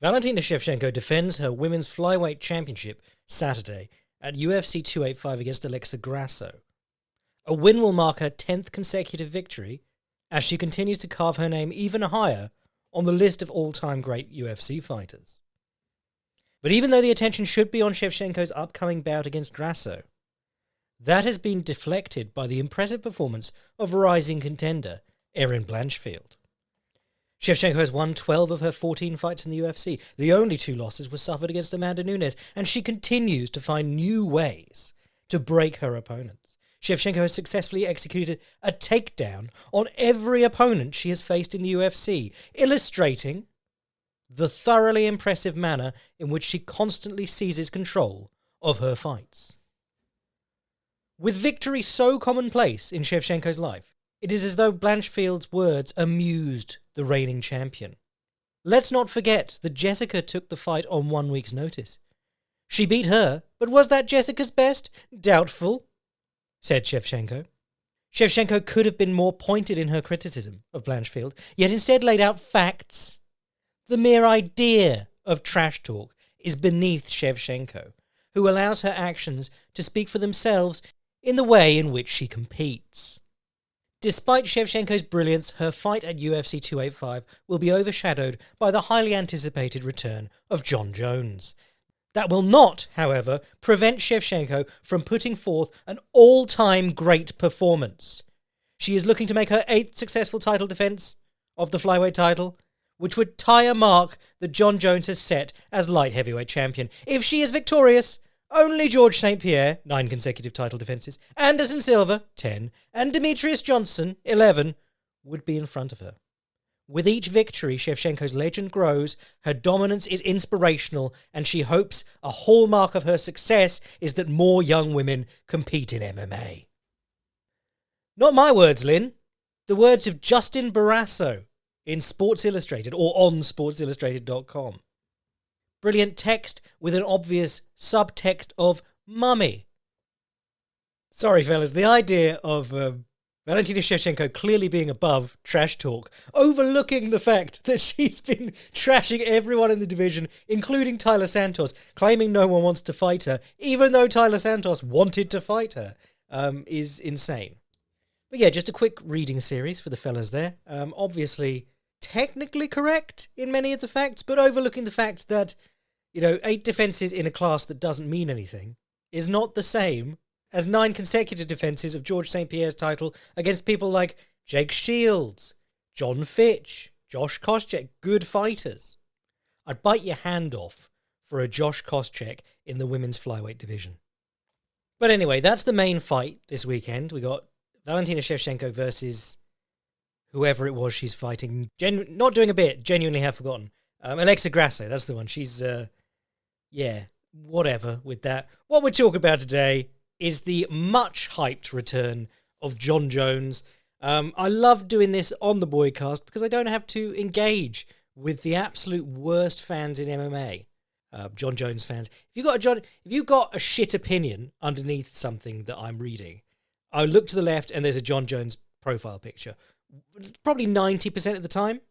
Valentina Shevchenko defends her women's flyweight championship Saturday at UFC 285 against Alexa Grasso. A win will mark her 10th consecutive victory as she continues to carve her name even higher on the list of all-time great UFC fighters. But even though the attention should be on Shevchenko's upcoming bout against Grasso, that has been deflected by the impressive performance of rising contender Erin Blanchfield. Shevchenko has won 12 of her 14 fights in the UFC. The only 2 losses were suffered against Amanda Nunes, and she continues to find new ways to break her opponents. Shevchenko has successfully executed a takedown on every opponent she has faced in the UFC, illustrating the thoroughly impressive manner in which she constantly seizes control of her fights. With victory so commonplace in Shevchenko's life, it is as though Blanchfield's words amused the reigning champion. Let's not forget that Jessica took the fight on 1 week's notice. She beat her, but was that Jessica's best? Doubtful, said Shevchenko. Shevchenko could have been more pointed in her criticism of Blanchfield, yet instead laid out facts. The mere idea of trash talk is beneath Shevchenko, who allows her actions to speak for themselves in the way in which she competes. Despite Shevchenko's brilliance, her fight at UFC 285 will be overshadowed by the highly anticipated return of Jon Jones. That will not, however, prevent Shevchenko from putting forth an all-time great performance. She is looking to make her 8th successful title defense of the flyweight title, which would tie a mark that Jon Jones has set as light heavyweight champion. If she is victorious, only George St. Pierre, 9 consecutive title defences, Anderson Silva, 10, and Demetrius Johnson, 11, would be in front of her. With each victory, Shevchenko's legend grows, her dominance is inspirational, and she hopes a hallmark of her success is that more young women compete in MMA. Not my words, Lynn. The words of Justin Barrasso in Sports Illustrated, or on sportsillustrated.com. Brilliant text with an obvious subtext of mummy. Sorry, fellas, the idea of Valentina Shevchenko clearly being above trash talk, overlooking the fact that she's been trashing everyone in the division, including Tyler Santos, claiming no one wants to fight her, even though Tyler Santos wanted to fight her, is insane. But yeah, just a quick reading series for the fellas there. Obviously, technically correct in many of the facts, but overlooking the fact that, 8 defences in a class that doesn't mean anything is not the same as 9 consecutive defences of George St. Pierre's title against people like Jake Shields, John Fitch, Josh Koscheck, good fighters. I'd bite your hand off for a Josh Koscheck in the women's flyweight division. But anyway, that's the main fight this weekend. We got Valentina Shevchenko versus whoever it was she's fighting. Not doing a bit, genuinely have forgotten. Alexa Grasso, that's the one. She's, whatever with that. What we're talking about today is the much-hyped return of Jon Jones. I love doing this on the Boicast because I don't have to engage with the absolute worst fans in MMA. Jon Jones fans. If you've got a shit opinion underneath something that I'm reading, I look to the left and there's a Jon Jones profile picture. Probably 90% of the time,